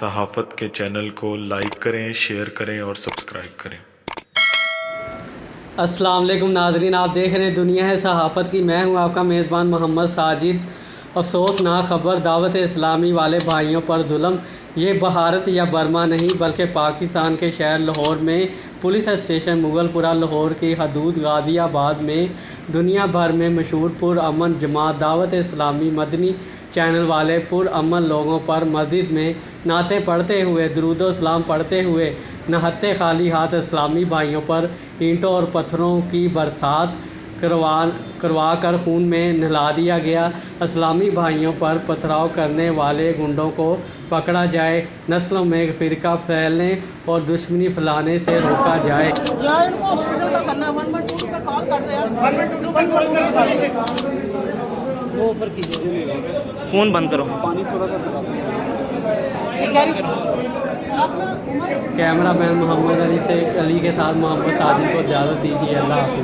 صحافت کے چینل کو لائک کریں، شیئر کریں اور سبسکرائب کریں۔ السلام علیکم ناظرین، آپ دیکھ رہے ہیں دنیا ہے صحافت کی۔ میں ہوں آپ کا میزبان محمد ساجد۔ افسوسناک خبر، دعوت اسلامی والے بھائیوں پر ظلم۔ یہ بھارت یا برما نہیں بلکہ پاکستان کے شہر لاہور میں پولیس اسٹیشن مغل پورہ لاہور کی حدود غازی آباد میں دنیا بھر میں مشہور پرامن جماعت دعوت اسلامی مدنی چینل والے پرامن لوگوں پر مسجد میں نعتیں پڑھتے ہوئے، درود و سلام پڑھتے ہوئے نہتے خالی ہاتھ اسلامی بھائیوں پر اینٹوں اور پتھروں کی برسات کروا کر خون میں نہلا دیا گیا۔ اسلامی بھائیوں پر پتھراؤ کرنے والے گنڈوں کو پکڑا جائے، نسلوں میں فرقہ پھیلنے اور دشمنی پھیلانے سے روکا جائے۔ فون بند کرو۔ کیمرہ مین محمد علی کے ساتھ محمد ساجد کو اجازت دیجیے۔ اللہ حافظ۔